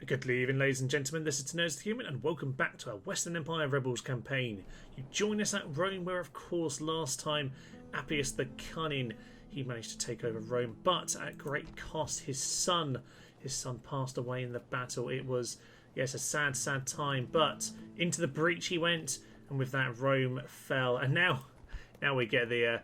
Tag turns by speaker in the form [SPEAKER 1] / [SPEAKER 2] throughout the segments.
[SPEAKER 1] Good evening, ladies and gentlemen. This is Nerds the Human, and welcome back to our Western Empire Rebels campaign. You join us at Rome, where, of course, last time Appius the Cunning, he managed to take over Rome, but at great cost. His son passed away in the battle. It was, yes, a sad, sad time. But into the breach he went, and with that, Rome fell. And now we get the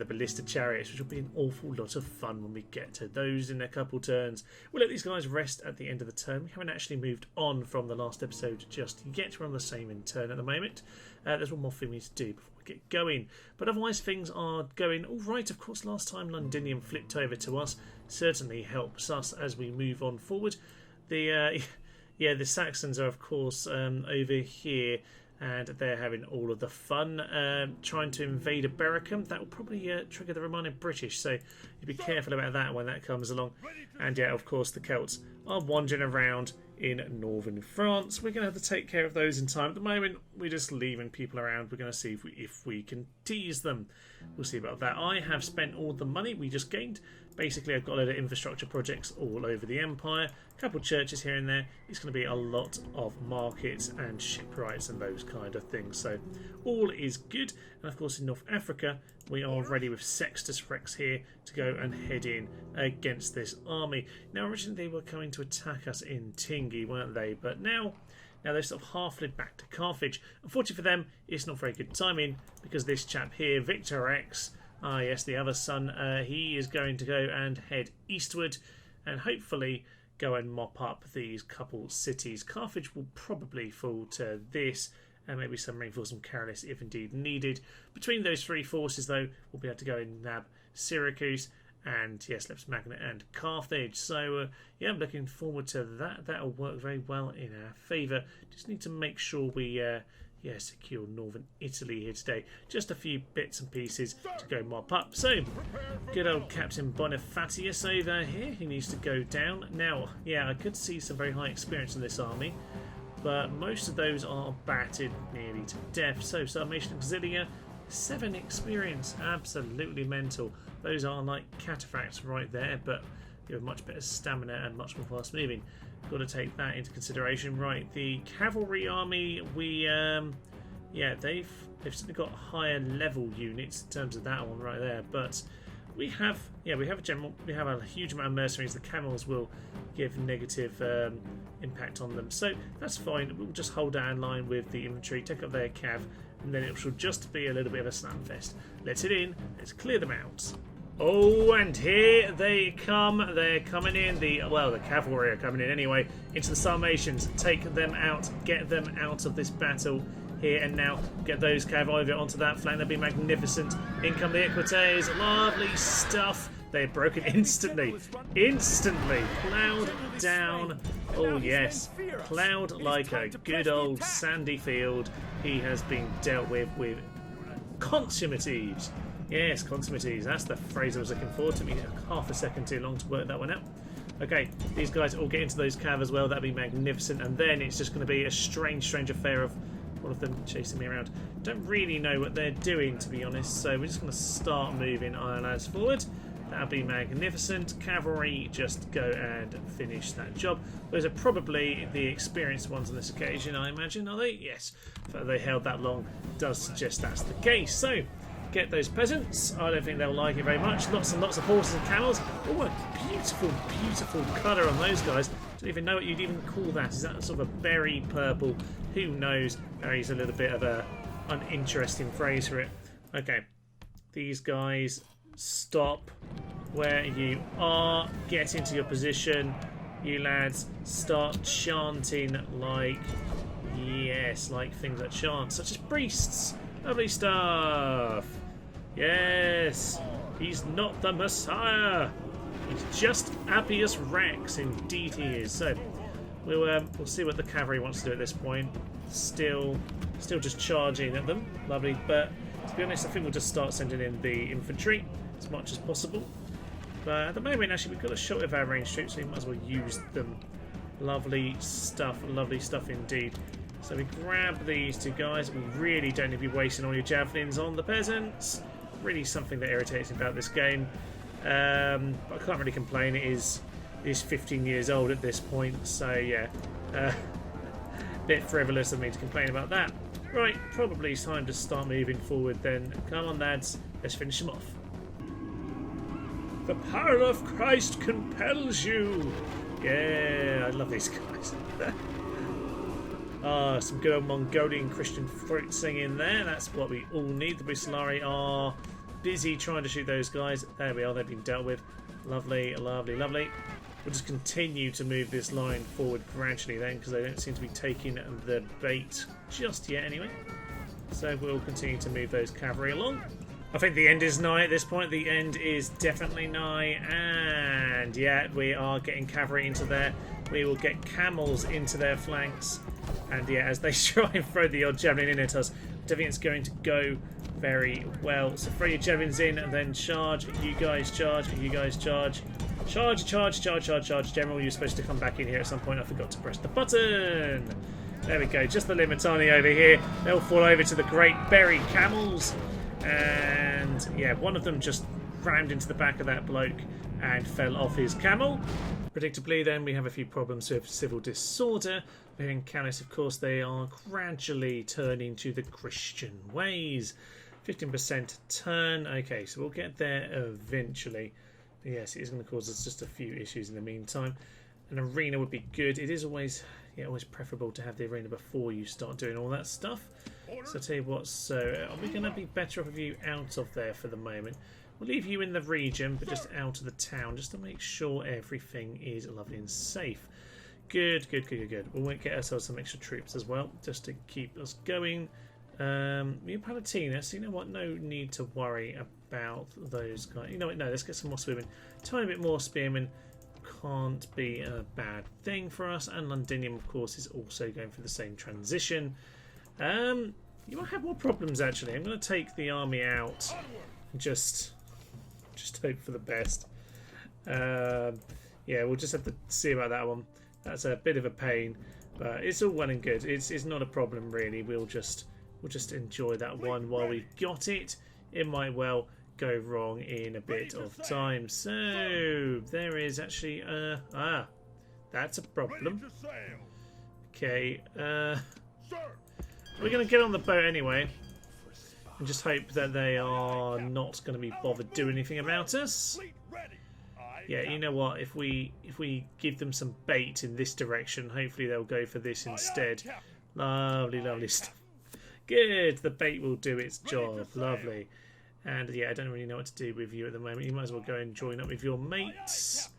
[SPEAKER 1] Ballista Chariots, which will be an awful lot of fun when we get to those in a couple turns. We'll let these guys rest at the end of the turn. We haven't actually moved on from the last episode just yet. We're on the same in turn at the moment. There's one more thing we need to do before we get going. But otherwise, things are going all right. Of course, last time Londinium flipped over to us. Certainly helps us as we move on forward. The Saxons are, of course, over here. And they're having all of the fun trying to invade Barbarian. That will probably trigger the romano-british, so you be careful about that when that comes along. And yeah, of course, the Celts are wandering around in northern France. We're going to have to take care of those in time. At the moment, we're just leaving people around. We're going to see if we can tease them. We'll see about that. I have spent all the money we just gained. Basically, I've got a load of infrastructure projects all over the empire, a couple of churches here and there. It's going to be a lot of markets and shipwrights and those kind of things. So all is good. And of course, in North Africa, we are ready with Sextus Rex here to go and head in against this army. Now, originally they were coming to attack us in Tingi, weren't they? But now they've sort of half fled back to Carthage. Unfortunately for them, it's not very good timing because this chap here, Victor X, yes, the other son, he is going to go and head eastward and hopefully go and mop up these couple cities. Carthage will probably fall to this, and maybe some reinforcement from Chariot if indeed needed. Between those three forces, though, we'll be able to go and nab Syracuse and, yes, Leps Magna and Carthage. So, yeah, I'm looking forward to that. That'll work very well in our favour. Just need to make sure we secure northern Italy here today. Just a few bits and pieces to go mop up. So, good old Captain Bonifacius over here. He needs to go down. Now, yeah, I could see some very high experience in this army, but most of those are battered nearly to death. So, Salvation Auxilia, 7 experience. Absolutely mental. Those are like cataphracts right there, but they have much better stamina and much more fast moving. Got to take that into consideration. Right, the cavalry army, they've certainly got higher level units in terms of that one right there. But we have a huge amount of mercenaries. The camels will give negative impact on them, so that's fine. We'll just hold our line with the infantry, take up their cav, and then it should just be a little bit of a slapfest. Let's it in. Let's clear them out. Oh, and here they come. They're coming in. The cavalry are coming in anyway into the Sarmatians. Take them out. Get them out of this battle here and now. Get those cav over onto that flank. That'd be magnificent. In come the Equites. Lovely stuff. They're broken instantly. Instantly. Plowed down. Oh, yes. Plowed like a good old sandy field. He has been dealt with consummate ease. Yes, consummates. That's the phrase I was looking for. It took me half a second too long to work that one out. Okay, these guys all get into those cav as well. That'd be magnificent. And then it's just going to be a strange affair of all of them chasing me around. Don't really know what they're doing, to be honest. So we're just going to start moving our lads forward. That'd be magnificent. Cavalry, just go and finish that job. Those are probably the experienced ones on this occasion, I imagine, are they? Yes. The fact they held that long does suggest that's the case. So, get those peasants. I don't think they'll like it very much. Lots and lots of horses and camels. Oh, a beautiful, beautiful colour on those guys. Don't even know what you'd even call that. Is that sort of a berry purple? Who knows? Berry's a little bit of a uninteresting phrase for it. Okay, these guys, stop where you are. Get into your position. You lads, start chanting like things that chant, such as priests. Lovely stuff. Yes, he's not the Messiah. He's just Appius Rex. Indeed he is. So we'll see what the cavalry wants to do at this point. Still just charging at them. Lovely. But to be honest, I think we'll just start sending in the infantry as much as possible. But at the moment, actually, we've got a shot of our ranged troops, so we might as well use them. Lovely stuff indeed. So we grab these two guys. We really don't need to be wasting all your javelins on the peasants. Really something that irritates me about this game. But I can't really complain. It is is 15 years old at this point, so yeah, bit frivolous of me to complain about that. Right, probably it's time to start moving forward then. Come on, lads, let's finish them off. The power of Christ compels you. Yeah, I love these guys. Some good old Mongolian Christian throat singing there. That's what we all need. The Busolari are busy trying to shoot those guys. There we are, they've been dealt with. Lovely, lovely, lovely. We'll just continue to move this line forward gradually then, because they don't seem to be taking the bait just yet anyway. So we'll continue to move those cavalry along. I think the end is nigh at this point. The end is definitely nigh, and yeah, we are getting cavalry into there. We will get camels into their flanks, and yeah, as they try and throw the odd javelin in at us, I don't think it's going to go very well. So throw your javelins in and then charge. You guys charge. You guys charge. Charge, charge, charge, charge, charge. General, you're supposed to come back in here at some point. I forgot to press the button. There we go. Just the Limitani over here. They'll fall over to the Great Berry Camels. And yeah, one of them just rammed into the back of that bloke and fell off his camel. Predictably, then, we have a few problems with civil disorder. Here in Calais, of course, they are gradually turning to the Christian ways. 15% turn. Okay, so we'll get there eventually. But yes, it is going to cause us just a few issues in the meantime. An arena would be good. It is always, yeah, always preferable to have the arena before you start doing all that stuff. So I'll tell you what, so are we going to be better off with you out of there for the moment? We'll leave you in the region, but just out of the town, just to make sure everything is lovely and safe. Good, good, good, good, good. We'll get ourselves some extra troops as well, just to keep us going. We're Palatina, so you know what, no need to worry about those guys. You know what, no, let's get some more spearmen. Tiny bit more spearmen can't be a bad thing for us, and Londinium, of course, is also going for the same transition. You might have more problems, actually. I'm going to take the army out and just hope for the best. Yeah, we'll just have to see about that one. That's a bit of a pain, but it's all well and good. It's not a problem, really. We'll just enjoy that one while we've got it. It might well go wrong in a bit of time. So there is actually that's a problem. Okay, we're going to get on the boat anyway and just hope that they are not going to be bothered doing anything about us. Yeah, you know what, if we give them some bait in this direction, hopefully they'll go for this instead. Lovely, lovely stuff. Good, the bait will do its job. Lovely. And yeah, I don't really know what to do with you at the moment. You might as well go and join up with your mates.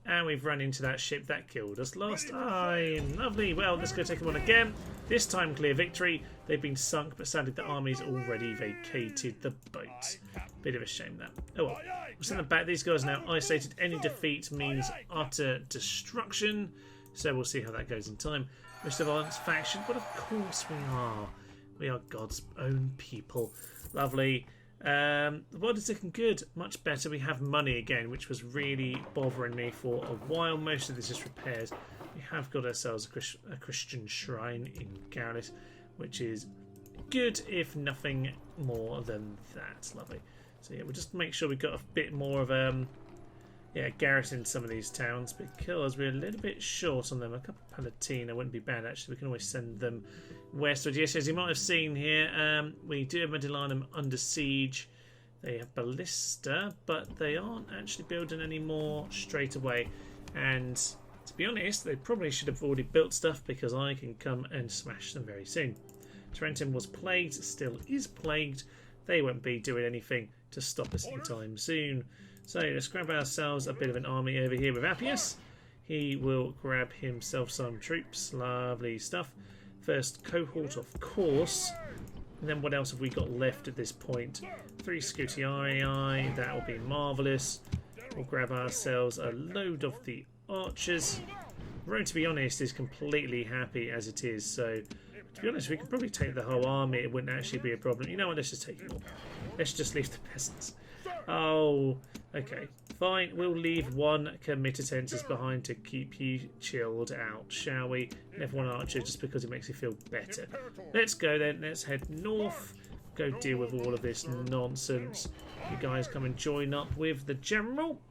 [SPEAKER 1] And we've run into that ship that killed us last time. Lovely. Well, let's go take them on again. This time, clear victory. They've been sunk, but sadly the army's already vacated the boat. Bit of a shame, that. Oh well. We'll send them back. These guys are now isolated. Any defeat means utter destruction. So we'll see how that goes in time. Most advanced faction, but of course we are. We are God's own people. Lovely. The world is looking good, much better. We have money again, which was really bothering me for a while. Most of this is repairs. We have got ourselves a Christian shrine in Calais, which is good, if nothing more than that. Lovely. So yeah, we'll just make sure we've got a bit more of garrison in some of these towns, because we're a little bit short on them. A couple of Palatina wouldn't be bad, actually. We can always send them westward. Yes, as you might have seen here, we do have Mediolanum under siege. They have Ballista, but they aren't actually building any more straight away. And to be honest, they probably should have already built stuff, because I can come and smash them very soon. Tarentum was plagued, still is plagued. They won't be doing anything to stop us anytime soon. So let's grab ourselves a bit of an army over here with Appius. He will grab himself some troops. Lovely stuff. First cohort, of course. And then what else have we got left at this point? 3 Scutiarii. That will be marvellous. We'll grab ourselves a load of the archers. Rome, to be honest, is completely happy as it is. So, to be honest, we could probably take the whole army. It wouldn't actually be a problem. You know what? Let's just take it all. Let's just leave the peasants. Oh, okay. Fine. We'll leave one comitatensis behind to keep you chilled out, shall we? And have one archer just because it makes you feel better. Let's go then. Let's head north. Go deal with all of this nonsense. You guys come and join up with the general.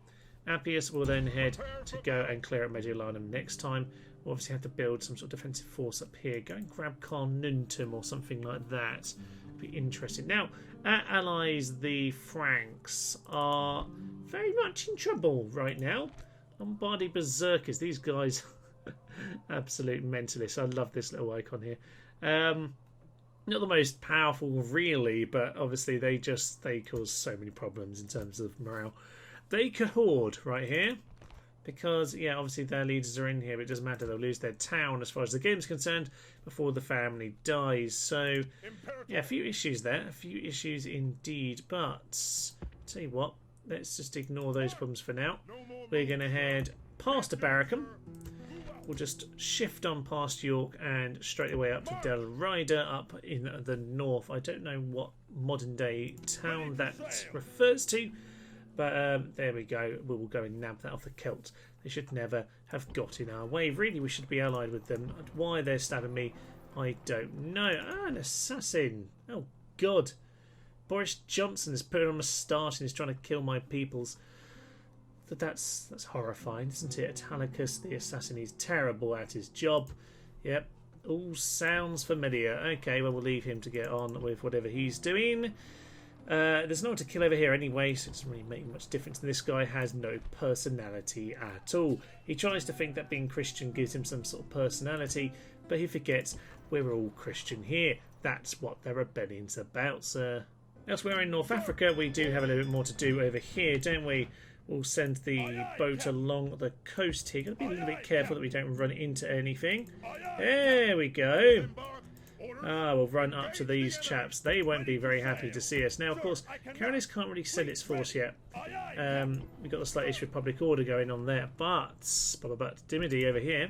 [SPEAKER 1] Appius will then head to go and clear up Mediolanum next time. We'll obviously have to build some sort of defensive force up here. Go and grab Carnuntum or something like that. Be interesting. Now, our allies, the Franks, are very much in trouble right now. Lombardy Berserkers, these guys, absolute mentalists. I love this little icon here. Not the most powerful, really, but obviously they cause so many problems in terms of morale. They hoard right here because, yeah, obviously their leaders are in here, but it doesn't matter. They'll lose their town as far as the game's concerned before the family dies. So, yeah, a few issues there, a few issues indeed. But tell you what, let's just ignore those problems for now. We're going to head past Barracum. We'll just shift on past York and straight away up to Del Rida up in the north. I don't know what modern day town that refers to, but there we go. We will go and nab that off the Celts. They should never have got in our way. Really, we should be allied with them. Why they're stabbing me, I don't know. Ah, an assassin. Oh, God. Boris Johnson is putting on a start and is trying to kill my peoples. That's horrifying, isn't it? Italicus, the assassin, is terrible at his job. Yep, all sounds familiar. Okay, well, we'll leave him to get on with whatever he's doing. There's no one to kill over here anyway, so it doesn't really make much difference. This guy has no personality at all. He tries to think that being Christian gives him some sort of personality, but he forgets we're all Christian here. That's what the rebellion's about, sir. Elsewhere in North Africa, we do have a little bit more to do over here, don't we? We'll send the boat along the coast here. Got to be a little bit careful that we don't run into anything. There we go. We'll run up to these chaps. They won't be very happy to see us. Now, of course, Carolis can't really send its force yet. We've got the slight issue with public order going on there. But Dimity over here,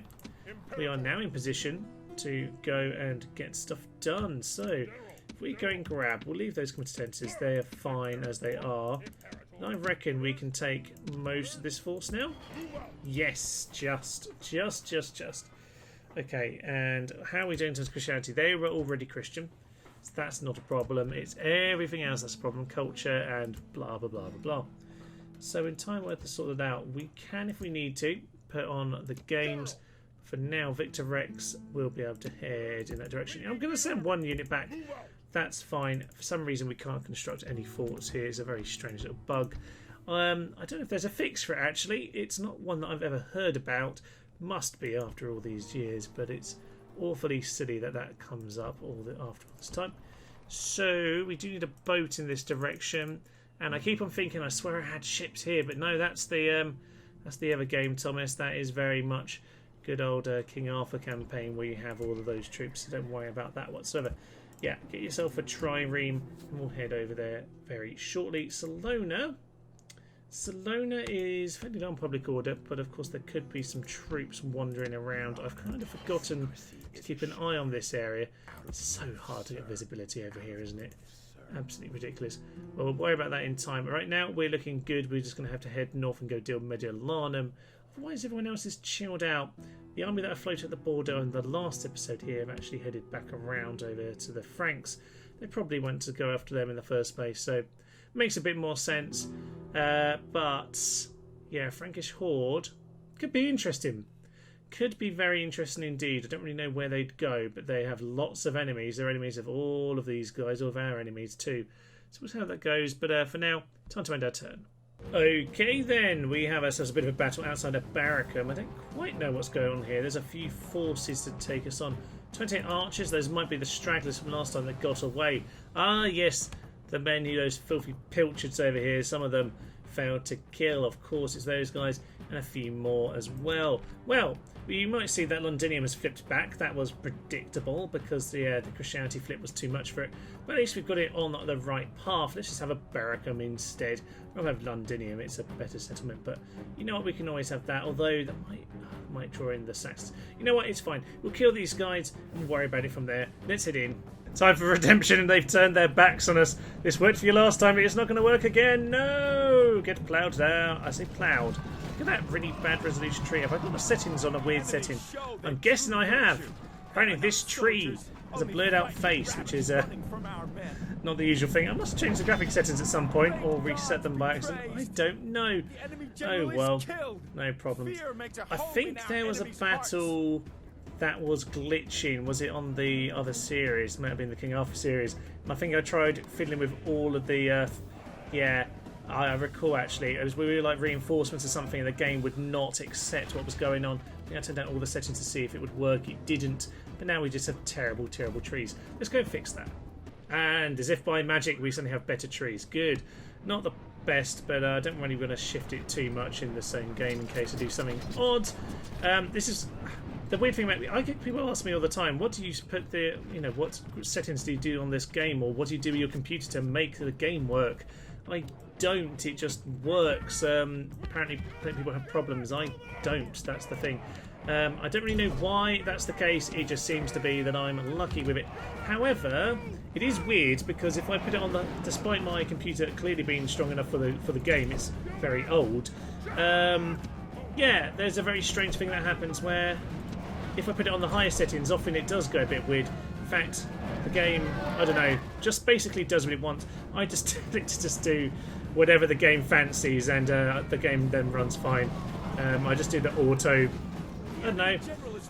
[SPEAKER 1] we are now in position to go and get stuff done. So, if we go and grab, we'll leave those competences. They're fine as they are. I reckon we can take most of this force now. Yes, just. Okay, and how are we doing in terms of Christianity? They were already Christian, so that's not a problem. It's everything else that's a problem. Culture and blah, blah, blah, blah, blah. So in time we're to sort it out. We can, if we need to, put on the games. For now, Victor Rex will be able to head in that direction. I'm going to send one unit back. That's fine. For some reason, we can't construct any forts here. It's a very strange little bug. I don't know if there's a fix for it, actually. It's not one that I've ever heard about. Must be after all these years, but it's awfully silly that comes up after all this time. So, we do need a boat in this direction. And I keep on thinking, I swear I had ships here, but no, that's the other game, Thomas. That is very much good old King Arthur campaign where you have all of those troops, so don't worry about that whatsoever. Yeah, get yourself a trireme and we'll head over there very shortly. Salona is fairly low on public order, but of course there could be some troops wandering around. I've kind of forgotten to keep an eye on this area. It's so hard to get visibility over here, isn't it? Absolutely ridiculous. Well, we'll worry about that in time. But right now, we're looking good. We're just going to have to head north and go deal with Mediolanum. Otherwise, everyone else is chilled out. The army that I floated at the border in the last episode here have actually headed back around over to the Franks. They probably went to go after them in the first place, so it makes a bit more sense. But, yeah, Frankish Horde could be interesting. Could be very interesting indeed. I don't really know where they'd go, but they have lots of enemies. They're enemies of all of these guys, all of our enemies too. So we'll see how that goes, but for now, time to end our turn. Okay then, we have ourselves a bit of a battle outside of Barracum. I don't quite know what's going on here. There's a few forces to take us on. 28 archers, those might be the stragglers from last time that got away. Ah yes, the men who those filthy pilchards over here, some of them failed to kill. Of course it's those guys, and a few more as well. Well, you might see that Londinium has flipped back. That was predictable because the Christianity flip was too much for it. But at least we've got it on the right path. Let's just have a Barracum instead. We'll have Londinium. It's a better settlement. But you know what? We can always have that. Although that might draw in the Saxons. You know what? It's fine. We'll kill these guys and worry about it from there. Let's head in. Time for redemption, and they've turned their backs on us. This worked for you last time, but it's not going to work again. No! Get ploughed down. I say ploughed. Look at that really bad resolution tree. Have I got the settings on a weird setting? I'm guessing I have. Apparently this tree has a blurred out face, which is Not the usual thing. I must change the graphic settings at some point or reset them by accident. I don't know. Oh well, no problem. I think there was a battle that was glitching. Was it on the other series? Might have been the King Arthur series. I think I tried fiddling with all of the... yeah, I recall actually. It was we were like reinforcements or something and the game would not accept what was going on. I think I turned down all the settings to see if it would work. It didn't. But now we just have terrible, terrible trees. Let's go and fix that. And as if by magic, we suddenly have better trees. Good. Not the best, but I don't really want to shift it too much in the same game in case I do something odd. This is the weird thing about me. I get people ask me all the time, what do you put the, what settings do you do on this game, or what do you do with your computer to make the game work? I don't. It just works. Apparently, people have problems. I don't. That's the thing. I don't really know why that's the case. It just seems to be that I'm lucky with it. However, it is weird because if I put it on the, despite my computer clearly being strong enough for the game, it's very old. Yeah, there's a very strange thing that happens where if I put it on the higher settings, often it does go a bit weird. In fact, the game, I don't know, just basically does what it wants. I just tell it to just do whatever the game fancies, and the game then runs fine. I just do the auto. I don't know,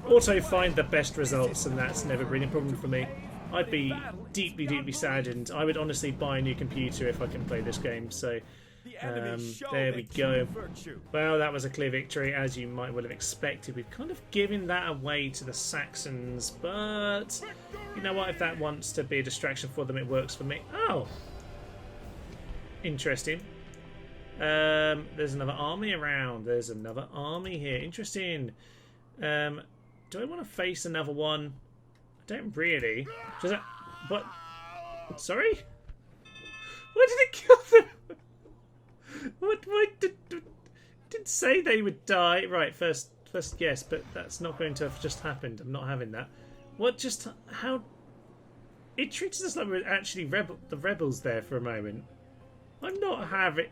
[SPEAKER 1] auto find the best results, and that's never been a problem for me. I'd be deeply, deeply saddened. I would honestly buy a new computer if I can play this game. So there we go. Well, that was a clear victory, as you might well have expected. We've kind of given that away to the Saxons, but you know what? If that wants to be a distraction for them, it works for me. Oh, interesting. There's another army around. There's another army here. Interesting. Do I want to face another one? I don't really. Does that? What? Sorry? Why did it kill them? What? Why did say they would die? Right, first yes, but that's not going to have just happened. I'm not having that. What? Just how? It treated us like we were actually the rebels there for a moment. I'm not having.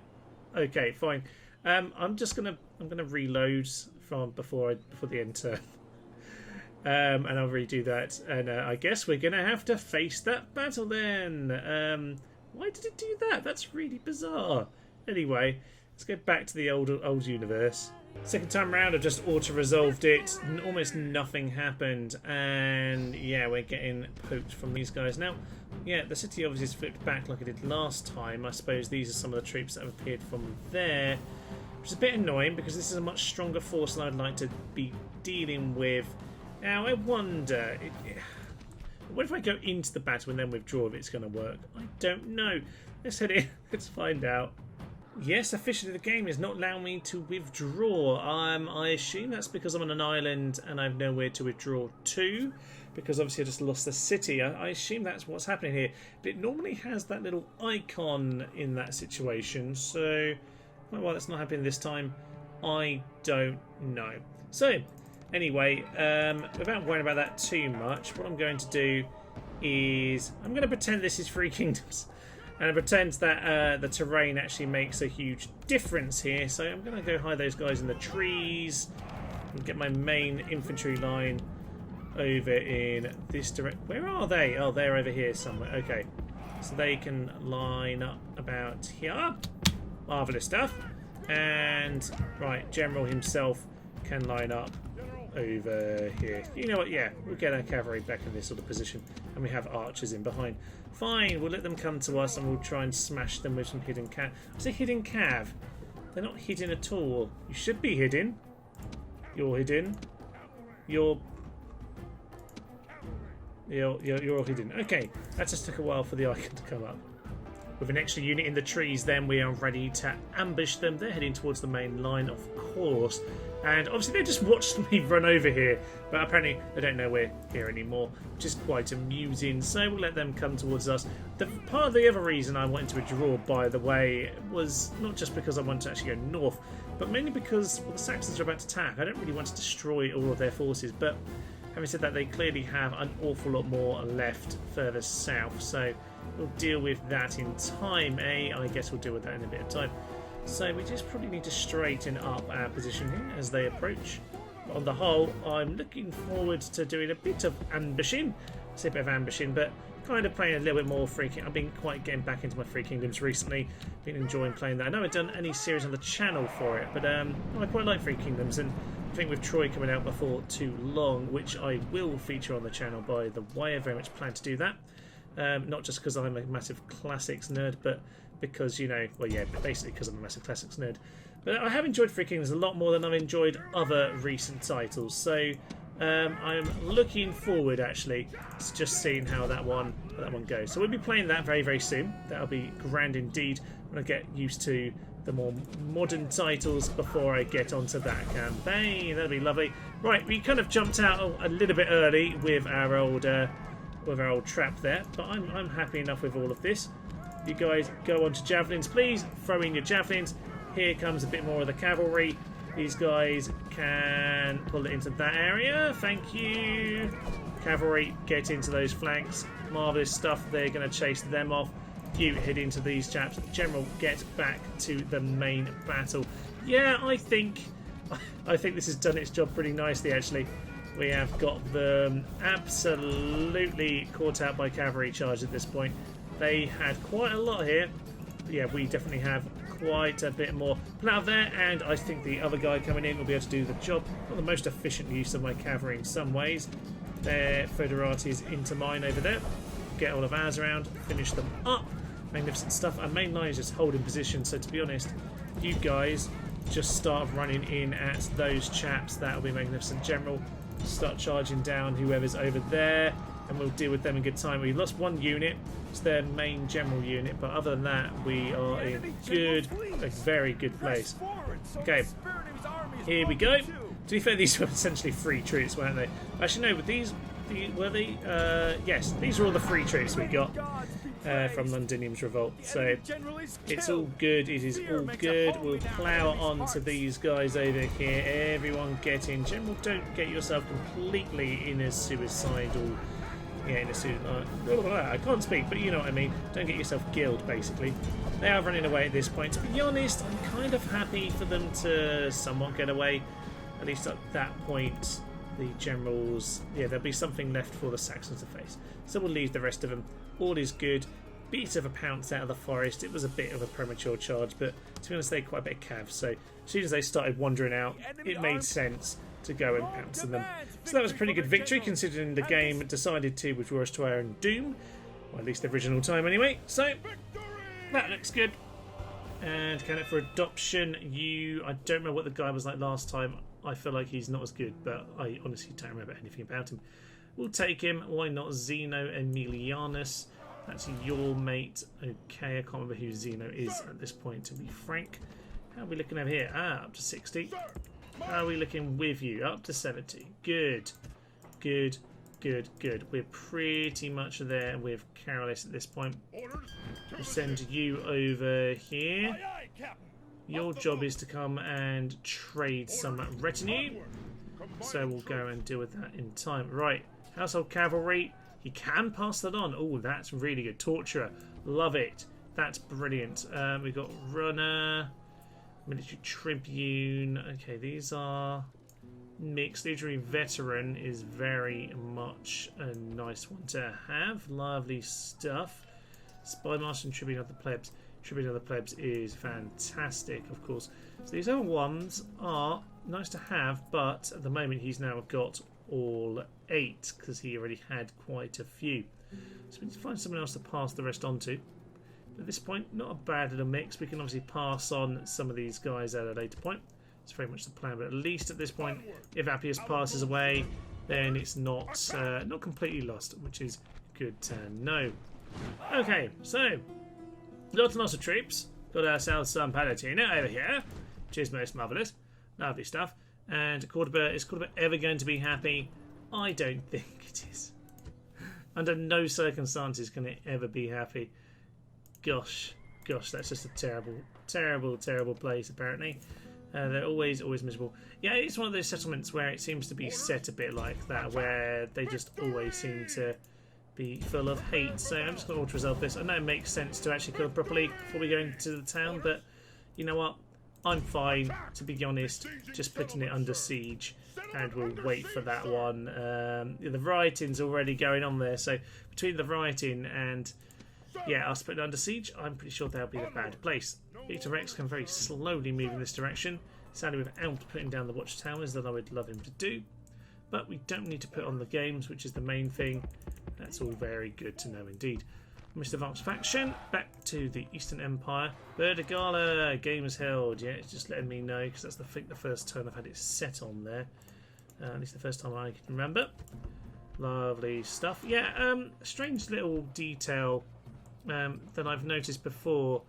[SPEAKER 1] Okay, fine. I'm gonna reload from before the end turn. And I'll redo that. And I guess we're gonna have to face that battle then. Why did it do that? That's really bizarre. Anyway, let's go back to the old universe. Second time round, I've just auto-resolved it. Almost nothing happened, and yeah, we're getting poked from these guys now. Yeah, the city obviously is flipped back like it did last time. I suppose these are some of the troops that have appeared from there, which is a bit annoying because this is a much stronger force than I'd like to be dealing with. Now, I wonder, what if I go into the battle and then withdraw if it's going to work? I don't know. Let's head in. Let's find out. Yes, officially the game is not allowing me to withdraw. I assume that's because I'm on an island and I have nowhere to withdraw to, because obviously I just lost the city. I assume that's what's happening here. But it normally has that little icon in that situation, so well, that's not happening this time. I don't know. So, anyway, without worrying about that too much, what I'm going to do is I'm going to pretend this is Three Kingdoms. And I pretend that the terrain actually makes a huge difference here. So I'm going to go hide those guys in the trees and get my main infantry line over in this direction. Where are they? Oh, they're over here somewhere. Okay. So they can line up about here. Marvellous stuff. And, right, General himself can line up over here. You know what? Yeah, we'll get our cavalry back in this sort of position. And we have archers in behind. Fine, we'll let them come to us and we'll try and smash them with some hidden cav. What's a hidden cav? They're not hidden at all. You should be hidden. You're hidden. You're all hidden. Okay, that just took a while for the icon to come up. With an extra unit in the trees, then we are ready to ambush them. They're heading towards the main line, of course. And obviously they just watched me run over here, but apparently they don't know we're here anymore, which is quite amusing. So we'll let them come towards us. Part of the other reason I wanted to withdraw, by the way, was not just because I wanted to actually go north, but mainly because the Saxons are about to attack. I don't really want to destroy all of their forces, but having said that, they clearly have an awful lot more left further south, so we'll deal with that in time. I guess we'll deal with that in a bit of time. So we just probably need to straighten up our position here as they approach. But on the whole, I'm looking forward to doing a bit of ambushing. I say a bit of ambushing, but kind of playing a little bit more Free Kingdoms. I've been quite getting back into my Free Kingdoms recently. Been enjoying playing that. I know I've done any series on the channel for it, but I quite like Free Kingdoms, and I think with Troy coming out before too long, which I will feature on the channel by the way, I very much plan to do that. Not just because I'm a massive classics nerd, but because, you know, well, yeah, basically because I'm a massive classics nerd. But I have enjoyed Free Kingdoms a lot more than I've enjoyed other recent titles, so I'm looking forward actually to just seeing how that one goes. So we'll be playing that very, very soon. That'll be grand indeed when I get used to the more modern titles before I get onto that campaign. That'll be lovely. Right, we kind of jumped out a little bit early with our old trap there, but I'm happy enough with all of this. You guys go on to javelins, please. Throw in your javelins. Here comes a bit more of the cavalry. These guys can pull it into that area. Thank you. Cavalry, get into those flanks. Marvellous stuff. They're going to chase them off. You head into these chaps. General, get back to the main battle. Yeah, I think this has done its job pretty nicely, actually. We have got them absolutely caught out by cavalry charge at this point. They had quite a lot here. Yeah, we definitely have quite a bit more out there, and I think the other guy coming in will be able to do the job. Not the most efficient use of my cavalry in some ways. Their Federati's into mine over there. Get all of ours around, finish them up. Magnificent stuff. Our main line is just holding position, so to be honest, you guys just start running in at those chaps. That'll be magnificent. General, start charging down whoever's over there, and we'll deal with them in good time. We lost one unit. It's their main general unit, but other than that, we are in a very good place. Okay, here we go. To be fair, these were essentially free troops, weren't they? Actually, no, but were they? Yes, these are all the free troops we got from Londinium's revolt. So it's all good. It is all good. We'll plough on to these guys over here. Everyone get in. General, don't get yourself completely in a suicidal... Yeah, I can't speak, but you know what I mean. Don't get yourself killed, basically. They are running away at this point. To be honest, I'm kind of happy for them to somewhat get away. At least at that point, the generals... Yeah, there'll be something left for the Saxons to face. So we'll leave the rest of them. All is good. Bit of a pounce out of the forest. It was a bit of a premature charge, but to be honest, they had quite a bit of cav. So as soon as they started wandering out, it made sense to go and pounce on them. So that was a pretty good victory, considering the game decided to withdraw us to our own doom. Or at least the original time anyway. So that looks good. And candidate for adoption, I don't remember what the guy was like last time. I feel like he's not as good, but I honestly don't remember anything about him. We'll take him. Why not? Zeno Emilianus. That's your mate. Okay, I can't remember who Zeno is at this point, to be frank. How are we looking over here? Up to 60. How are we looking with you? Up to 70. Good. Good. Good. Good. We're pretty much there with Carolus at this point. We'll send you over here. Your job is to come and trade some retinue. So we'll go and deal with that in time. Right. Household cavalry. He can pass that on. Oh, that's really good. Torturer. Love it. That's brilliant. We've got runner. Military Tribune. Okay, these are mixed. Legionary Veteran is very much a nice one to have. Lovely stuff. Spy Master and Tribune of the Plebs. Tribune of the Plebs is fantastic, of course. So these other ones are nice to have, but at the moment he's now got all 8 because he already had quite a few. So we need to find someone else to pass the rest on to. At this point, not a bad little mix. We can obviously pass on some of these guys at a later point. It's very much the plan, but at least at this point, if Appius passes away, then it's not completely lost, which is good to know. Okay, so lots and lots of troops. Got ourselves some Palatino over here, which is most marvellous. Lovely stuff. And Cordoba, is Cordoba ever going to be happy? I don't think it is. Under no circumstances can it ever be happy. Gosh, that's just a terrible place, apparently. They're always miserable. Yeah, it's one of those settlements where it seems to be set a bit like that, where they just always seem to be full of hate. So I'm just going to auto-resolve this. I know it makes sense to actually kill them properly before we go into the town, but you know what? I'm fine, to be honest, just putting it under siege, and we'll wait for that one. The rioting's already going on there, so between the rioting and us putting it under siege, I'm pretty sure that'll be the bad place. Victor Rex can very slowly move in this direction, sadly without putting down the watchtowers that I would love him to do. But we don't need to put on the games, which is the main thing. That's all very good to know indeed. Mr. Valk's faction, back to the Eastern Empire. Vertigala, game is held. Yeah, it's just letting me know, because that's the first turn I've had it set on there. At least the first time I can remember. Lovely stuff. Yeah, strange little detail that I've noticed before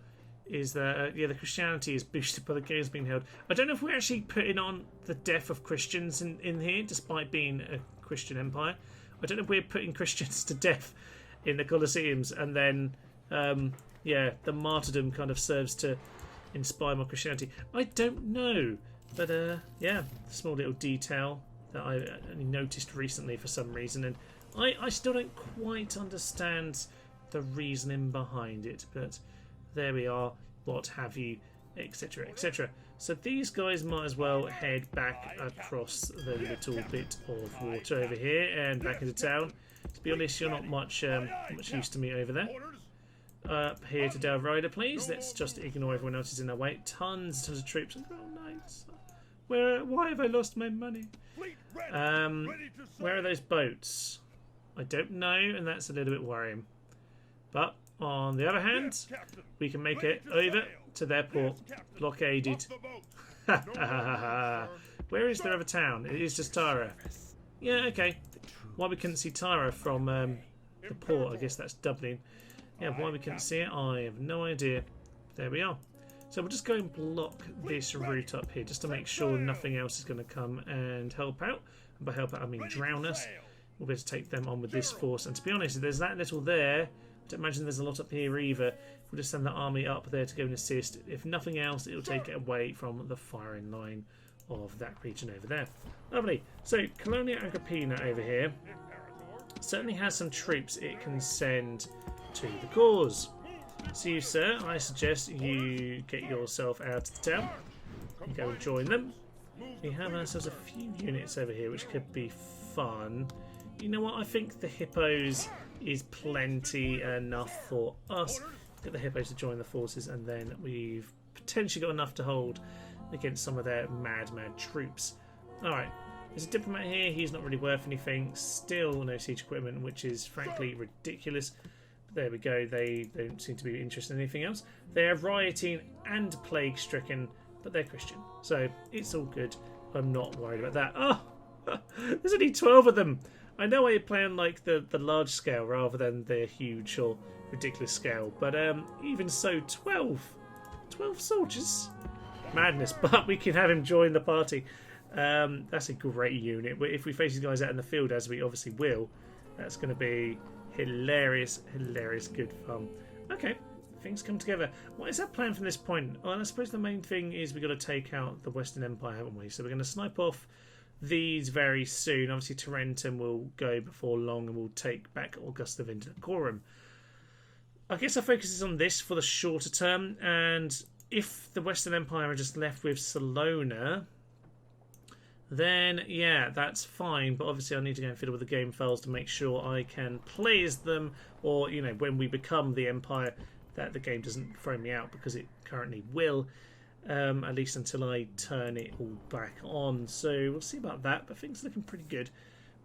[SPEAKER 1] is that the Christianity is boosted by the games being held. I don't know if we're actually putting on the death of Christians in here, despite being a Christian empire. I don't know if we're putting Christians to death in the Colosseums, and then the martyrdom kind of serves to inspire more Christianity. I don't know, but small little detail that I only noticed recently for some reason, and I still don't quite understand the reasoning behind it, but there we are, what have you, etc, etc. So these guys might as well head back across the little bit of water over here and back into town. To be honest, you're not much use to me over there. Up here to Del Rider, please. Let's just ignore everyone else is in our way. Tons of troops. Oh, nice. Why have I lost my money? Where are those boats? I don't know, and that's a little bit worrying. But on the other hand, we can make it over to their port, blockaded. Where is their other town? It is just Tyra. Yeah, okay. Why we couldn't see Tyra from the port? I guess that's Dublin. Yeah, why we couldn't see it, I have no idea. There we are. So we'll just go and block this route up here, just to make sure nothing else is going to come and help out. And by help out, I mean drown us. We'll be able to take them on with this force. And to be honest, if there's that little there, I don't imagine there's a lot up here either. We'll just send the army up there to go and assist. If nothing else, it'll take it away from the firing line of that region over there. Lovely. So, Colonia Agrippina over here certainly has some troops it can send to the cause. So you, sir, I suggest you get yourself out of the town. You go and join them. We have ourselves a few units over here, which could be fun. You know what? I think the hippos is plenty enough for us. Get the hippos to join the forces, and then we've potentially got enough to hold against some of their mad troops. Alright, there's a diplomat here. He's not really worth anything. Still no siege equipment, which is frankly ridiculous. But there we go. They don't seem to be interested in anything else. They're rioting and plague stricken, but they're Christian, so it's all good. I'm not worried about that. Oh, there's only 12 of them. I know I play on like the large scale rather than the huge or ridiculous scale, but even so, 12 soldiers, madness. But we can have him join the party. That's a great unit. If we face these guys out in the field, as we obviously will, that's going to be hilarious good fun. Okay, things come together. What is our plan from this point? Well, I suppose the main thing is we've got to take out the Western Empire, haven't we? So we're going to snipe off these very soon. Obviously Tarentum will go before long, and we'll take back Augusta Vindicorum. I guess our focus is on this for the shorter term, and if the Western Empire are just left with Salona, then yeah, that's fine. But obviously I need to go and fiddle with the game files to make sure I can play as them, or you know, when we become the Empire, that the game doesn't throw me out, because it currently will. At least until I turn it all back on. So we'll see about that, but things are looking pretty good.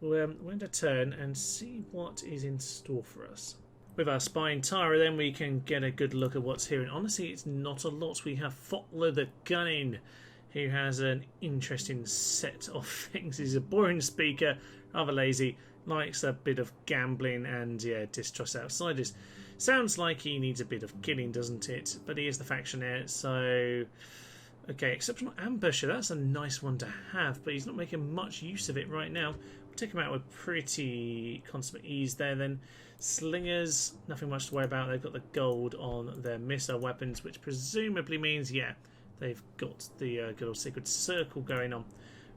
[SPEAKER 1] We'll end a turn and see what is in store for us. With our spy in Tyra, then we can get a good look at what's here. And honestly, it's not a lot. We have Fotler the Gunning, who has an interesting set of things. He's a boring speaker, rather lazy, likes a bit of gambling, and yeah, distrusts outsiders. Sounds like he needs a bit of killing, doesn't it? But he is the factionaire, so... Okay, exceptional ambusher, that's a nice one to have, but he's not making much use of it right now. We'll take him out with pretty consummate ease there then. Slingers, nothing much to worry about. They've got the gold on their missile weapons, which presumably means, yeah, they've got the good old Sacred Circle going on.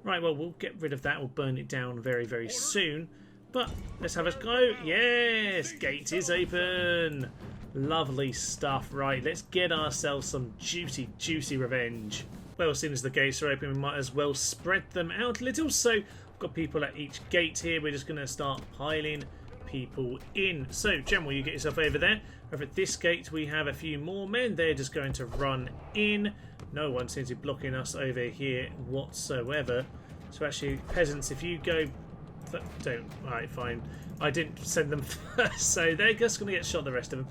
[SPEAKER 1] Right, well, we'll get rid of that. We'll burn it down very soon. But let's have a go. Yes, gate is open. Lovely stuff. Right, let's get ourselves some juicy revenge. Well, as soon as the gates are open, we might as well spread them out a little. So we've got people at each gate here. We're just going to start piling people in. So, General, you get yourself over there. Over at this gate, we have a few more men. They're just going to run in. No one seems to be blocking us over here whatsoever. So actually, peasants, if you go... Don't... Alright, fine. I didn't send them first, so they're just going to get shot, the rest of them.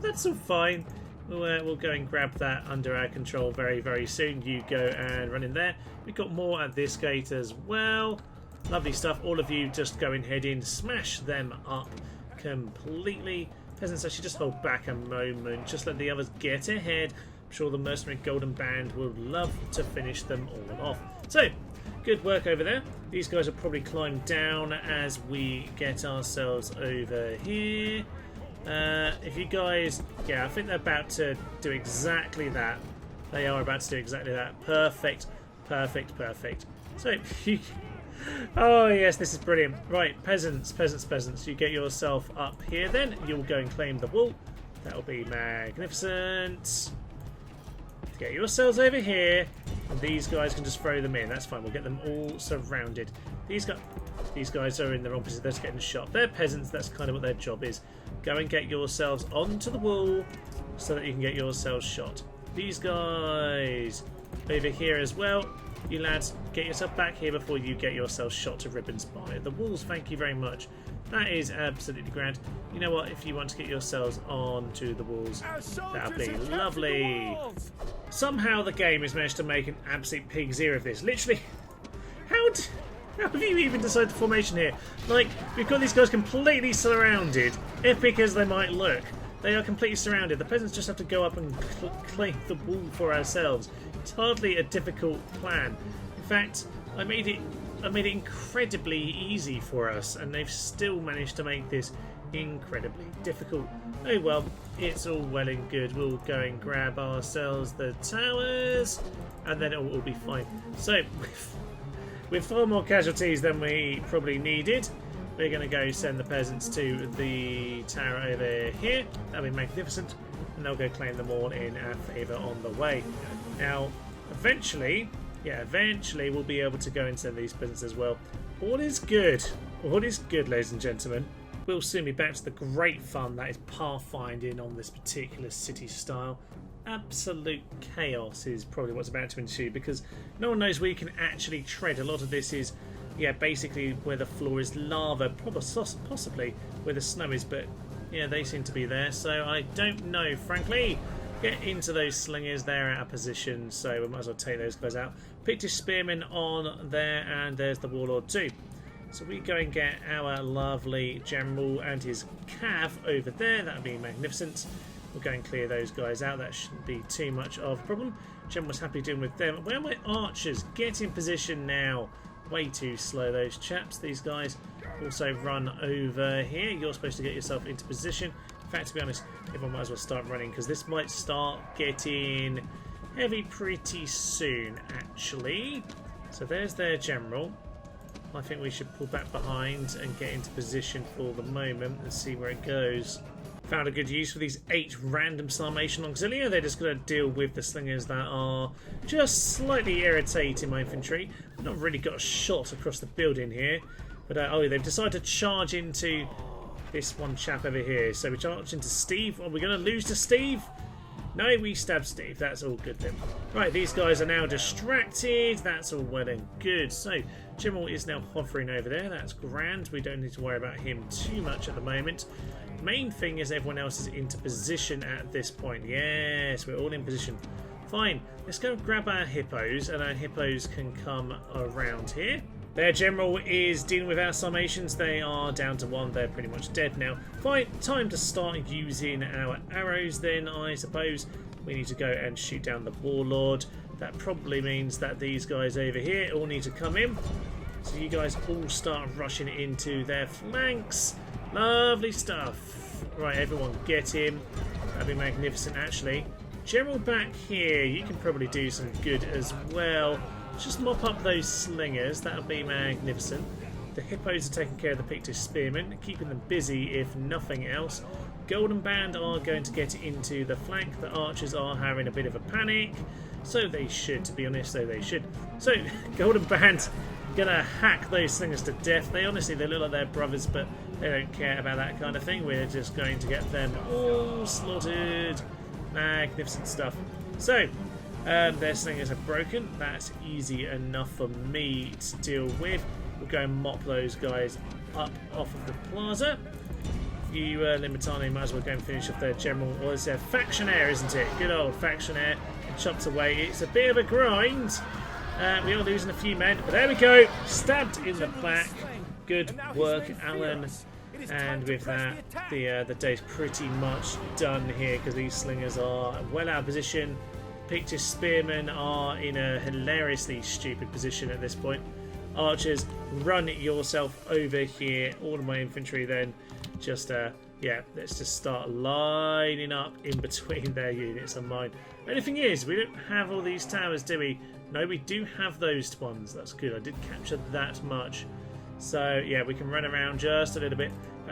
[SPEAKER 1] That's all fine. We'll go and grab that under our control very, very soon. You go and run in there. We've got more at this gate as well. Lovely stuff. All of you just go and head in. Smash them up completely. Peasants, actually just hold back a moment. Just let the others get ahead. I'm sure the mercenary golden band will love to finish them all off. So, good work over there. These guys will probably climb down as we get ourselves over here. If you guys... Yeah, I think they're about to do exactly that. They are about to do exactly that. Perfect. Perfect. Perfect. So, oh, yes, this is brilliant. Right, peasants. You get yourself up here then. You'll go and claim the wool. That'll be magnificent. Get yourselves over here. And these guys can just throw them in. That's fine. We'll get them all surrounded. These guys are in the wrong position. They're just getting shot. They're peasants. That's kind of what their job is. Go and get yourselves onto the wall so that you can get yourselves shot. These guys over here as well. You lads, get yourself back here before you get yourself shot to ribbons by the walls. Thank you very much. That is absolutely grand. You know what? If you want to get yourselves onto the walls, that would be lovely. Somehow the game has managed to make an absolute pig's ear of this. Literally, how have you even decided the formation here? Like, we've got these guys completely surrounded, epic as they might look. They are completely surrounded. The peasants just have to go up and claim the wall for ourselves. It's hardly a difficult plan. In fact, I made it incredibly easy for us, and they've still managed to make this incredibly difficult. Oh well, it's all well and good. We'll go and grab ourselves the towers, and then it will all be fine. So, with far more casualties than we probably needed, we're going to go send the peasants to the tower over here. That'll be magnificent. And they'll go claim them all in our favour on the way. Now, eventually we'll be able to go and send these peasants as well. All is good. All is good, ladies and gentlemen. We'll soon be back to the great fun that is pathfinding on this particular city style. Absolute chaos is probably what's about to ensue because no one knows where you can actually tread. A lot of this is, yeah, basically where the floor is lava, possibly where the snow is, but yeah, they seem to be there, so I don't know, frankly. Get into those slingers, they're out of position, so we might as well take those guys out. Pictish spearmen on there, and there's the warlord too. So we go and get our lovely general and his cav over there. That would be magnificent. We'll go and clear those guys out. That shouldn't be too much of a problem. General's happy doing with them. Where are my archers? Get in position now. Way too slow, those chaps. These guys also run over here. You're supposed to get yourself into position. In fact, to be honest, everyone might as well start running because this might start getting heavy pretty soon, actually. So there's their general. I think we should pull back behind and get into position for the moment and see where it goes. Found a good use for these 8 random Sarmatian auxilia. They're just going to deal with the slingers that are just slightly irritating my infantry. I've not really got a shot across the building here. But, oh, they've decided to charge into this one chap over here. So we charge into Steve. Are we going to lose to Steve? No, we stab Steve. That's all good then. Right, these guys are now distracted. That's all well and good. So, General is now hovering over there. That's grand. We don't need to worry about him too much at the moment. Main thing is everyone else is into position at this point. Yes, we're all in position. Fine. Let's go grab our hippos, and our hippos can come around here. Their general is dealing with our Sarmatians. They are down to 1. They're pretty much dead now. Fine. Time to start using our arrows then, I suppose. We need to go and shoot down the warlord. That probably means that these guys over here all need to come in. So you guys all start rushing into their flanks. Lovely stuff. Right, everyone get him. That'd be magnificent, actually. General back here, you can probably do some good as well. Just mop up those slingers. That'll be magnificent. The hippos are taking care of the Pictish spearmen, keeping them busy if nothing else. Golden Band are going to get into the flank. The archers are having a bit of a panic. So they should, to be honest, so they should. So, Golden Band gonna hack those slingers to death. They honestly, they look like they're brothers, but they don't care about that kind of thing. We're just going to get them all slaughtered. Magnificent stuff. So, their slingers are broken. That's easy enough for me to deal with. We'll go and mop those guys up off of the plaza. You Limitani might as well go and finish off their general. Well, it's their factionaire, isn't it? Good old factionaire. Chopped away. It's a bit of a grind. We are losing a few men, but there we go. Stabbed in the back. Good work, Alan. And with that, the day's pretty much done here because these slingers are well out of position. Pictish spearmen are in a hilariously stupid position at this point. Archers, run yourself over here. All of my infantry then just yeah, let's just start lining up in between their units and mine. Only thing is, we don't have all these towers, do we? No, we do have those ones. That's good. I did capture that much. So yeah, we can run around just a little bit.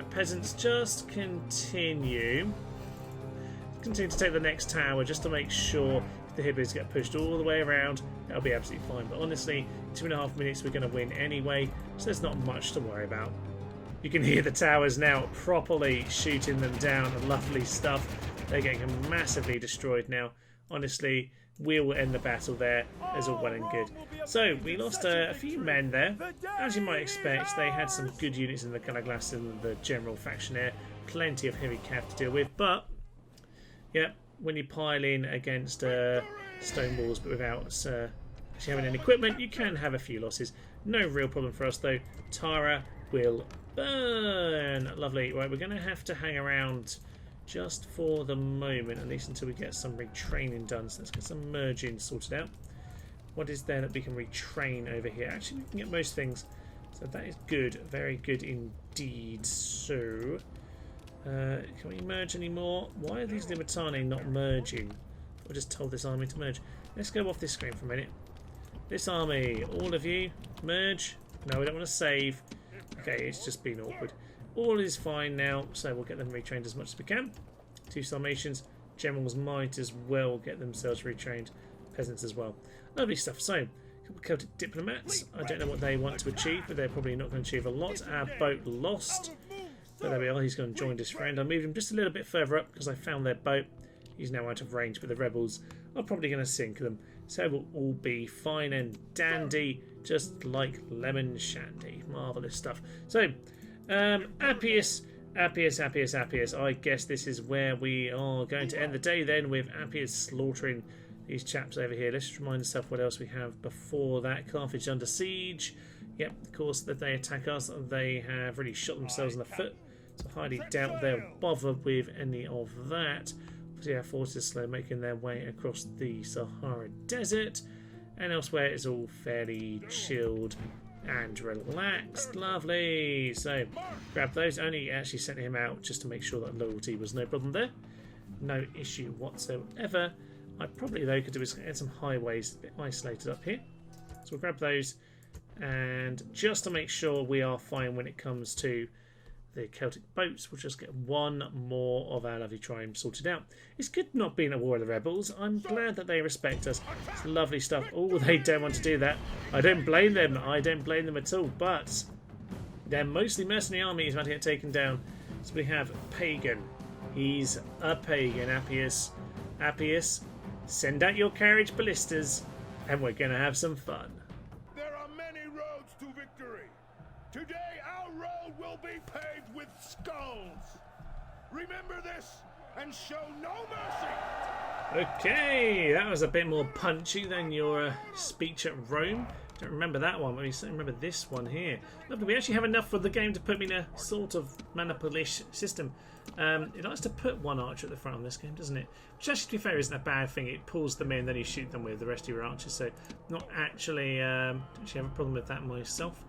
[SPEAKER 1] Peasants, just continue to take the next tower just to make sure if the Hibbers get pushed all the way around, that'll be absolutely fine. But honestly, 2.5 minutes we're going to win anyway, so there's not much to worry about. You can hear the towers now properly shooting them down. Lovely stuff. They're getting massively destroyed now. Honestly, we will end the battle there. As all well and good. So we lost a few men there. As you might expect, they had some good units in the Galaglass and the general factionaire. Plenty of heavy cav to deal with, but yeah, when you pile in against stone walls but without actually having any equipment, you can have a few losses. No real problem for us though. Tara will burn. Lovely. Right, we're going to have to hang around just for the moment, at least until we get some retraining done. So let's get some merging sorted out. What is there that we can retrain over here? Actually, we can get most things. So that is good. Very good indeed. So, can we merge anymore? Why are these Limitani not merging? I just told this army to merge. Let's go off this screen for a minute. This army, all of you, merge. No, we don't want to save. Okay, it's just been awkward. All is fine now, so we'll get them retrained as much as we can. 2 Sarmatians. Generals might as well get themselves retrained. Peasants as well. Lovely stuff. So, a couple of Celtic diplomats. I don't know what they want to achieve, but they're probably not going to achieve a lot. Our boat lost. But there we are. He's going to join his friend. I moved him just a little bit further up because I found their boat. He's now out of range, but the rebels are probably going to sink them. So we'll all be fine and dandy, just like lemon shandy. Marvellous stuff. So, Appius. I guess this is where we are going to end the day then, with Appius slaughtering these chaps over here. Let's just remind ourselves what else we have before that. Carthage under siege. Yep, of course, that they attack us, they have really shot themselves in the foot. So I highly doubt they'll bother with any of that. Obviously our forces are making their way across the Sahara Desert. And elsewhere it's all fairly chilled and relaxed. Lovely. So grab those. Only actually sent him out just to make sure that loyalty was no problem there. No issue whatsoever. I probably though could do is get some highways a bit isolated up here. So we'll grab those, and just to make sure we are fine when it comes to the Celtic boats, we'll just get one more of our lovely tribe sorted out. It's good not being at war with the rebels. I'm glad that they respect us. It's lovely stuff. Oh, they don't want to do that. I don't blame them. I don't blame them at all. But they're mostly mercenary armies about to get taken down. So we have Pagan. He's a pagan, Appius. Appius, send out your carriage ballistas, and we're going to have some fun.
[SPEAKER 2] There are many roads to victory. Today our road will be paved with skulls. Remember this and show no mercy.
[SPEAKER 1] Okay, that was a bit more punchy than your speech at Rome. Don't remember that one, but we certainly remember this one here. Lovely. We actually have enough for the game to put me in a sort of romano-british system. It likes to put one archer at the front on this game, doesn't it? Which actually, to be fair, isn't a bad thing. It pulls them in, then you shoot them with the rest of your archers. So, not actually, don't actually have a problem with that myself.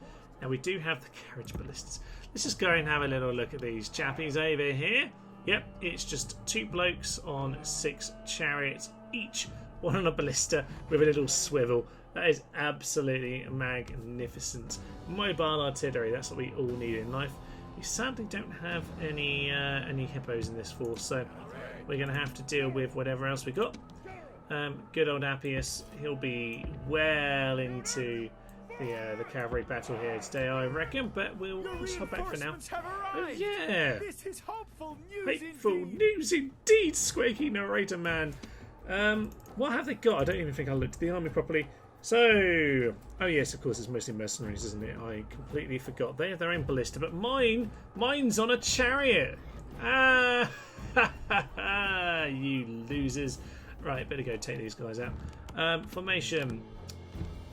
[SPEAKER 1] Now, we do have the carriage ballistas. Let's just go and have a little look at these chappies over here. Yep, it's just 2 blokes on 6 chariots each, one on a ballista with a little swivel. That is absolutely magnificent. Mobile artillery, that's what we all need in life. We sadly don't have any hippos in this force, so we're going to have to deal with whatever else we got. Good old Appius. He'll be well into the cavalry battle here today, I reckon. But we'll just hop back for now. Oh yeah!
[SPEAKER 3] This is hopeful
[SPEAKER 1] news indeed, squeaky narrator man. What have they got? I don't even think I looked at the army properly. So, oh yes, of course, it's mostly mercenaries, isn't it? I completely forgot. They have their own ballista, but mine's on a chariot. Ah, you losers. Right, better go take these guys out. Formation.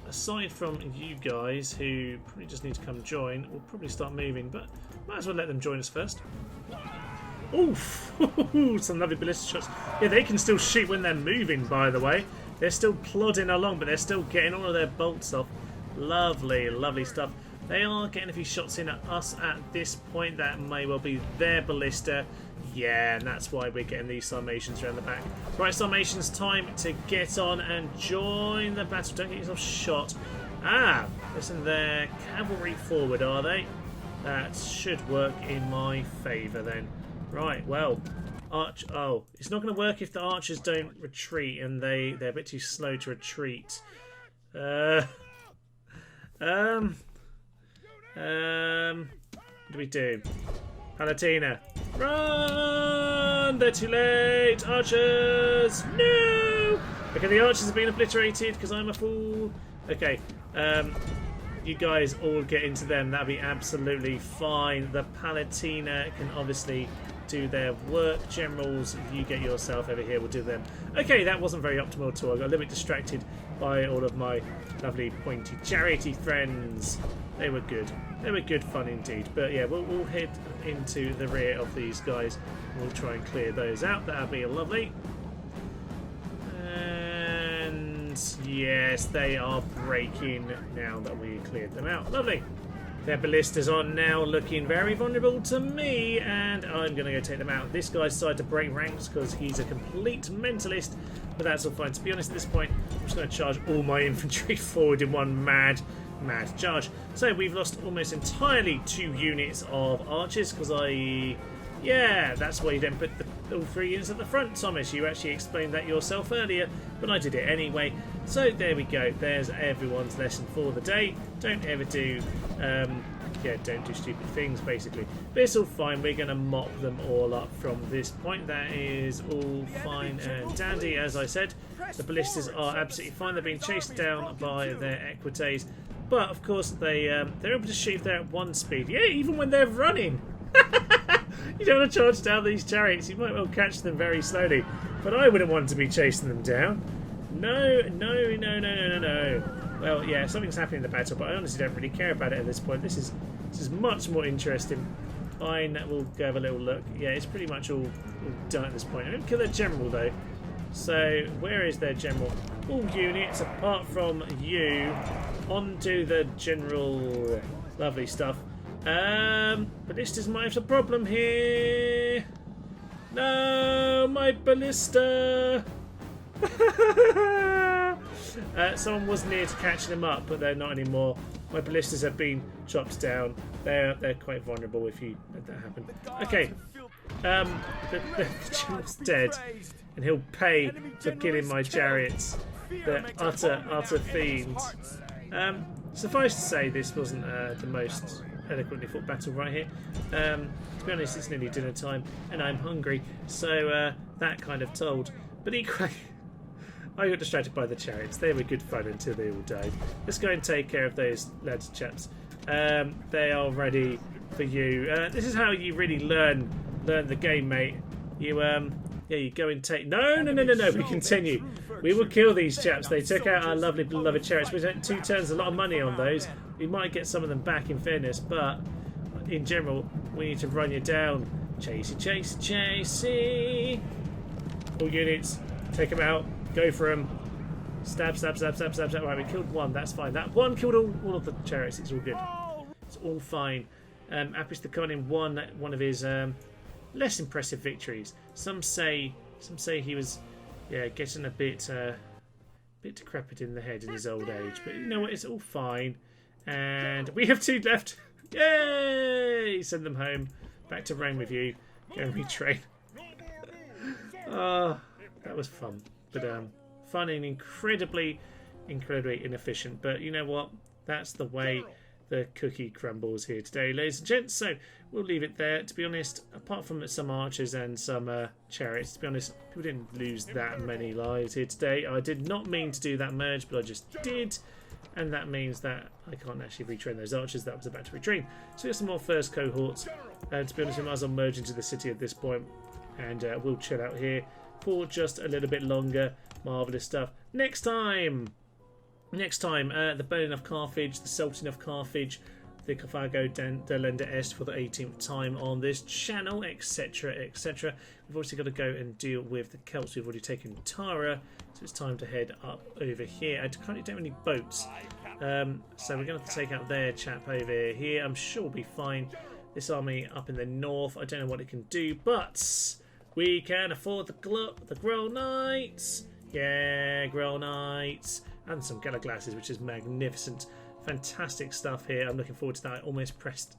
[SPEAKER 1] Aside from you guys, who probably just need to come join, we'll probably start moving, but might as well let them join us first. Oof! Some lovely ballista shots. Yeah, they can still shoot when they're moving, by the way. They're still plodding along, but they're still getting all of their bolts off. Lovely, lovely stuff. They are getting a few shots in at us at this point. That may well be their ballista. Yeah, and that's why we're getting these Sarmatians around the back. Right, Sarmatians, time to get on and join the battle. Don't get yourself shot. Ah, listen, they're cavalry forward, are they? That should work in my favour then. Right, well, oh, it's not going to work if the archers don't retreat, and they're a bit too slow to retreat. What do we do? Palatina, run! They're too late! Archers! No! Okay, the archers have been obliterated because I'm a fool. Okay, you guys all get into them. That'll be absolutely fine. The Palatina can obviously do their work. Generals, if you get yourself over here, we'll do them. Okay, that wasn't very optimal at all. I got a little bit distracted by all of my lovely pointy chariot-y friends. They were good. They were good fun indeed. But yeah, we'll head into the rear of these guys. We'll try and clear those out. That'll be lovely. And yes, they are breaking now that we cleared them out. Lovely. Their ballistas are now looking very vulnerable to me, and I'm going to go take them out. This guy's decided to break ranks because he's a complete mentalist, but that's all fine. To be honest, at this point, I'm just going to charge all my infantry forward in one mad charge. So we've lost almost entirely 2 units of archers because yeah, that's why you don't put all 3 units at the front, Thomas. You actually explained that yourself earlier, but I did it anyway. So there we go. There's everyone's lesson for the day. Don't ever do, don't do stupid things, basically. But it's all fine. We're going to mop them all up from this point. That is all fine and dandy, as I said. The ballistas are absolutely fine. They're being chased down by their equites. But, of course, they're able to shoot there at 1 speed. Yeah, even when they're running. You don't want to charge down these chariots. You might well catch them very slowly. But I wouldn't want to be chasing them down. No. Well, yeah, something's happening in the battle, but I honestly don't really care about it at this point. This is much more interesting. Fine, we'll go have a little look. Yeah, it's pretty much all done at this point. I don't kill their general, though. So, where is their general? All units, apart from you, onto the general. Lovely stuff. Ballistas might have a problem here. No, my ballista. Someone was near to catching them up, but they're not anymore. My ballistas have been chopped down. They're quite vulnerable if you let that happen. Okay. The general's dead, and he'll pay for killing my chariots. The utter fiends. Suffice to say, this wasn't the most eloquently fought battle right here. To be honest, it's nearly dinner time, and I'm hungry, so that kind of told. But equally, I got distracted by the chariots. They were good fun until they all died. Let's go and take care of those lads, chaps. They are ready for you. This is how you really learn the game, mate. You you go and take. No. We continue. We will kill these chaps. They took out our lovely beloved chariots. We spent 2 turns, a lot of money on those. We might get some of them back, in fairness, but in general, we need to run you down. Chasey. All units, take them out. Go for them. Stab. Right, we killed 1. That's fine. That 1 killed all of the chariots. It's all good. It's all fine. Appius the Cunning won one of his less impressive victories. Some say he was getting a bit decrepit in the head in his old age. But you know what? It's all fine. And we have 2 left. Yay! Send them home. Back to Rome with you. Go and retrain. That was fun. But fun and incredibly inefficient. But you know what? That's the way the cookie crumbles here today, ladies and gents. So we'll leave it there. To be honest, apart from some archers and some chariots, to be honest, people didn't lose that many lives here today. I did not mean to do that merge, but I just did. And that means that I can't actually retrain those archers that I was about to retrain. So here's some more first cohorts. And to be honest, we might as well merge into the city at this point. And we'll chill out here for just a little bit longer. Marvellous stuff. Next time, the burning of Carthage, the Sultan of Carthage, the Carthago Delenda Est for the 18th time on this channel, etc, etc. We've obviously got to go and deal with the Celts. We've already taken Tara, so it's time to head up over here. I currently don't have any boats, so we're going to have to take out their chap over here. I'm sure we'll be fine. This army up in the north, I don't know what it can do, but we can afford the Grell Knights. Yeah, Grell Knights. And some Gala Glasses, which is magnificent. Fantastic stuff here. I'm looking forward to that. I almost pressed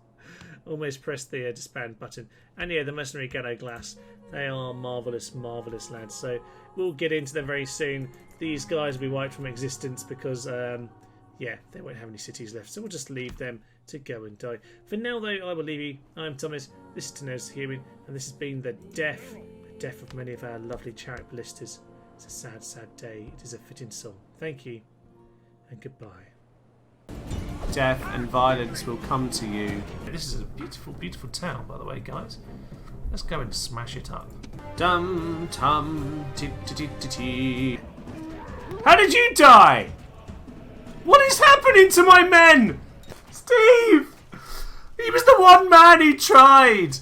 [SPEAKER 1] the disband button. And yeah, the Mercenary Gala Glass. They are marvellous, marvellous lads. So we'll get into them very soon. These guys will be wiped from existence because, yeah, they won't have any cities left. So we'll just leave them to go and die. For now, though, I will leave you. I'm Thomas. This is Tenacious Human. And this has been the death of many of our lovely Chariot Ballistas. It's a sad, sad day. It is a fitting song. Thank you, and goodbye. Death and violence will come to you. This is a beautiful, beautiful town, by the way, guys. Let's go and smash it up. Dum tum ti ti ti ti ti. How did you die? What is happening to my men? Steve! He was the one man who tried!